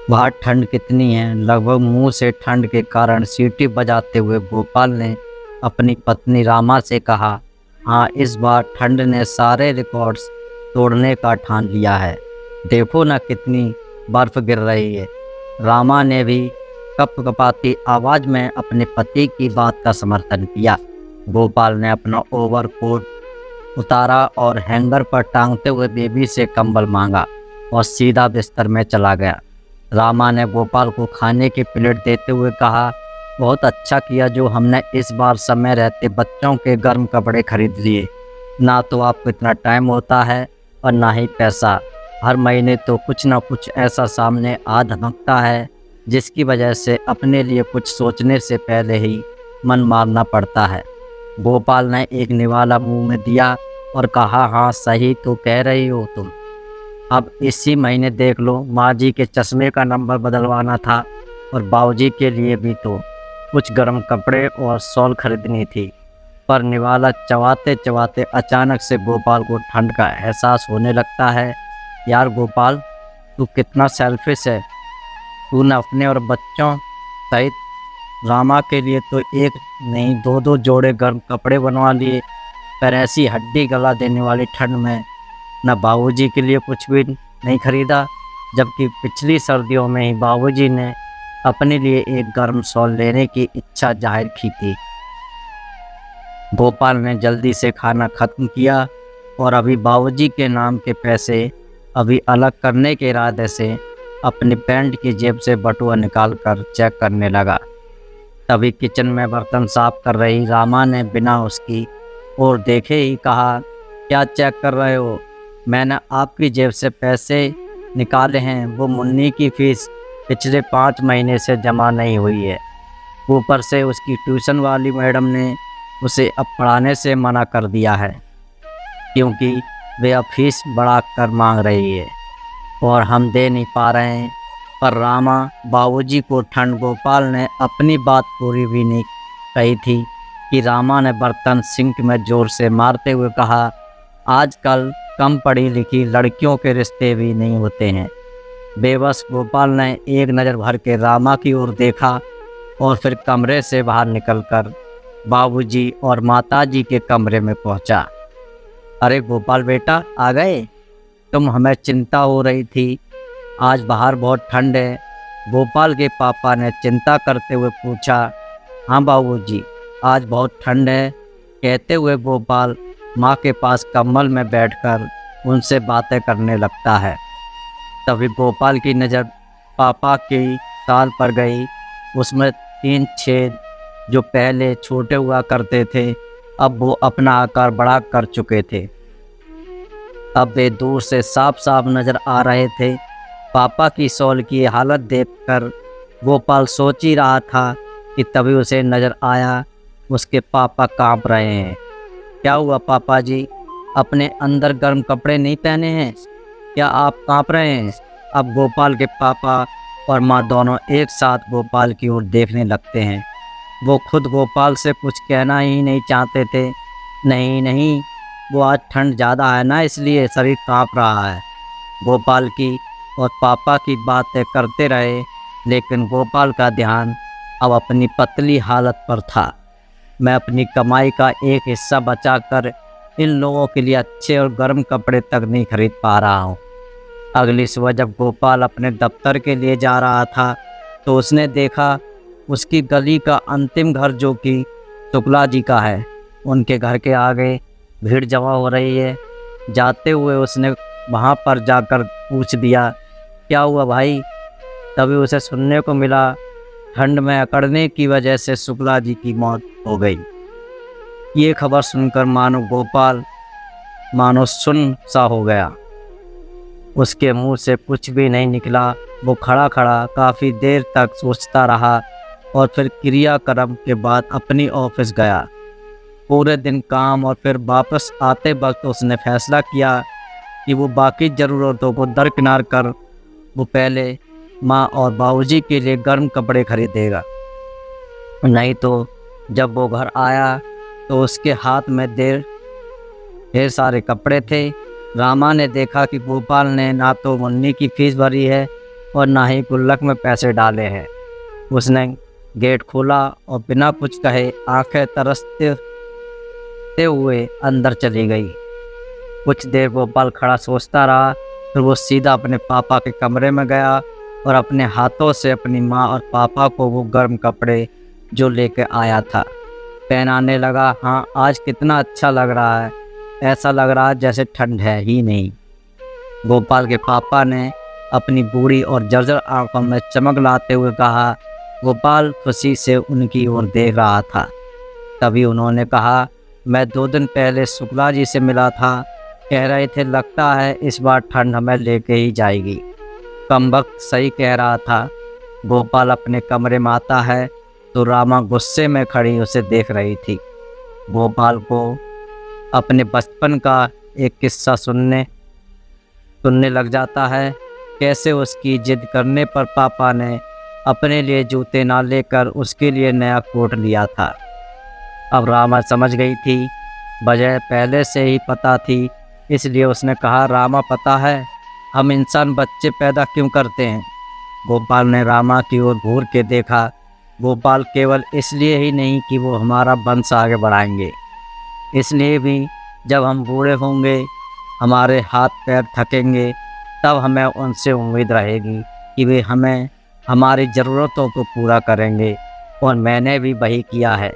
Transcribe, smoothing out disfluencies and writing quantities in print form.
बाहर ठंड कितनी है। लगभग मुंह से ठंड के कारण सीटी बजाते हुए गोपाल ने अपनी पत्नी रामा से कहा, हाँ, इस बार ठंड ने सारे रिकॉर्ड्स तोड़ने का ठान लिया है। देखो ना कितनी बर्फ गिर रही है। रामा ने भी कपकपाती आवाज में अपने पति की बात का समर्थन किया। गोपाल ने अपना ओवरकोट उतारा और हैंगर पर टांगते हुए बेबी से कंबल मांगा और सीधा बिस्तर में चला गया। रामा ने गोपाल को खाने की प्लेट देते हुए कहा, बहुत अच्छा किया जो हमने इस बार समय रहते बच्चों के गर्म कपड़े खरीद लिए। ना तो आपको इतना टाइम होता है और ना ही पैसा। हर महीने तो कुछ ना कुछ ऐसा सामने आ धमकता है जिसकी वजह से अपने लिए कुछ सोचने से पहले ही मन मारना पड़ता है। गोपाल ने एक निवाला मुंह में दिया और कहा, हाँ, सही तो कह रही हो तुम। अब इसी महीने देख लो, माँ जी के चश्मे का नंबर बदलवाना था और बाबूजी के लिए भी तो कुछ गर्म कपड़े और शॉल खरीदनी थी। पर निवाला चबाते चबाते अचानक से गोपाल को ठंड का एहसास होने लगता है। यार गोपाल, तू कितना सेल्फिश है। तूने अपने और बच्चों सहित रामा के लिए तो एक नहीं दो दो जोड़े गर्म कपड़े बनवा लिए, पर ऐसी हड्डी गला देने वाली ठंड में न बाबूजी के लिए कुछ भी नहीं खरीदा, जबकि पिछली सर्दियों में ही बाबूजी ने अपने लिए एक गर्म शॉल लेने की इच्छा जाहिर की थी। गोपाल ने जल्दी से खाना खत्म किया और अभी बाबूजी के नाम के पैसे अभी अलग करने के इरादे से अपनी पैंट की जेब से बटुआ निकालकर चेक करने लगा। तभी किचन में बर्तन साफ कर रही रामा ने बिना उसकी ओर देखे ही कहा, क्या चेक कर रहे हो? मैंने आपकी जेब से पैसे निकाले हैं। वो मुन्नी की फीस पिछले 5 महीने से जमा नहीं हुई है। ऊपर से उसकी ट्यूशन वाली मैडम ने उसे अब पढ़ाने से मना कर दिया है, क्योंकि वे अब फीस बढ़ा कर मांग रही है और हम दे नहीं पा रहे हैं। पर रामा बाबूजी को ठंड गोपाल ने अपनी बात पूरी भी नहीं कही थी कि रामा ने बर्तन सिंक में जोर से मारते हुए कहा, आजकल कम पढ़ी लिखी लड़कियों के रिश्ते भी नहीं होते हैं। बेबस गोपाल ने एक नज़र भर के रामा की ओर देखा और फिर कमरे से बाहर निकलकर बाबूजी और माताजी के कमरे में पहुंचा। अरे गोपाल बेटा, आ गए तुम? हमें चिंता हो रही थी, आज बाहर बहुत ठंड है। गोपाल के पापा ने चिंता करते हुए पूछा। हाँ बाबूजी, आज बहुत ठंड है, कहते हुए गोपाल माँ के पास कंबल में बैठकर उनसे बातें करने लगता है। तभी गोपाल की नज़र पापा की शाल पर गई। उसमें 3 छेद जो पहले छोटे हुआ करते थे, अब वो अपना आकार बड़ा कर चुके थे। अब वे दूर से साफ साफ नज़र आ रहे थे। पापा की शॉल की हालत देखकर गोपाल सोच ही रहा था कि तभी उसे नज़र आया उसके पापा कांप रहे हैं। क्या हुआ पापा जी? अपने अंदर गर्म कपड़े नहीं पहने हैं? क्या आप कांप रहे हैं? अब गोपाल के पापा और माँ दोनों एक साथ गोपाल की ओर देखने लगते हैं। वो खुद गोपाल से कुछ कहना ही नहीं चाहते थे। नहीं नहीं, वो आज ठंड ज़्यादा है ना, इसलिए शरीर कांप रहा है। गोपाल की और पापा की बातें करते रहे, लेकिन गोपाल का ध्यान अब अपनी पतली हालत पर था। मैं अपनी कमाई का एक हिस्सा बचाकर इन लोगों के लिए अच्छे और गर्म कपड़े तक नहीं खरीद पा रहा हूँ। अगली सुबह जब गोपाल अपने दफ्तर के लिए जा रहा था तो उसने देखा उसकी गली का अंतिम घर, जो कि शुक्ला जी का है, उनके घर के आगे भीड़ जमा हो रही है। जाते हुए उसने वहाँ पर जाकर पूछ दिया, क्या हुआ भाई? तभी उसे सुनने को मिला, ठंड में अकड़ने की वजह से शुक्ला जी की मौत हो गई। ये खबर सुनकर गोपाल मानो सुन सा हो गया। उसके मुंह से कुछ भी नहीं निकला। वो खड़ा खड़ा काफ़ी देर तक सोचता रहा और फिर क्रियाक्रम के बाद अपनी ऑफिस गया। पूरे दिन काम और फिर वापस आते वक्त उसने फैसला किया कि वो बाकी ज़रूरतों को दरकिनार कर वो पहले माँ और बाबूजी के लिए गर्म कपड़े खरीदेगा। नहीं तो जब वो घर आया तो उसके हाथ में ढेर सारे कपड़े थे। रामा ने देखा कि गोपाल ने ना तो मुन्नी की फीस भरी है और ना ही गुल्लक में पैसे डाले हैं। उसने गेट खोला और बिना कुछ कहे आंखें तरसते हुए अंदर चली गई। कुछ देर गोपाल खड़ा सोचता रहा, फिर वो सीधा अपने पापा के कमरे में गया और अपने हाथों से अपनी माँ और पापा को वो गर्म कपड़े जो लेके आया था पहनाने लगा। हाँ, आज कितना अच्छा लग रहा है, ऐसा लग रहा है जैसे ठंड है ही नहीं। गोपाल के पापा ने अपनी बूढ़ी और जर्जर आंखों में चमक लाते हुए कहा। गोपाल खुशी से उनकी ओर देख रहा था। तभी उन्होंने कहा, मैं 2 दिन पहले शुक्ला जी से मिला था, कह रहे थे लगता है इस बार ठंड हमें लेके ही जाएगी। कमबख्त सही कह रहा था। गोपाल अपने कमरे में आता है तो रामा गुस्से में खड़ी उसे देख रही थी। गोपाल को अपने बचपन का एक किस्सा सुनने लग जाता है। कैसे उसकी जिद करने पर पापा ने अपने लिए जूते ना लेकर उसके लिए नया कोट लिया था। अब रामा समझ गई थी, वजह पहले से ही पता थी, इसलिए उसने कहा, रामा पता है हम इंसान बच्चे पैदा क्यों करते हैं? गोपाल ने रामा की ओर घूर के देखा। गोपाल केवल इसलिए ही नहीं कि वो हमारा वंश आगे बढ़ाएंगे, इसलिए भी जब हम बूढ़े होंगे, हमारे हाथ पैर थकेंगे, तब हमें उनसे उम्मीद रहेगी कि वे हमें हमारी ज़रूरतों को पूरा करेंगे। और मैंने भी वही किया है।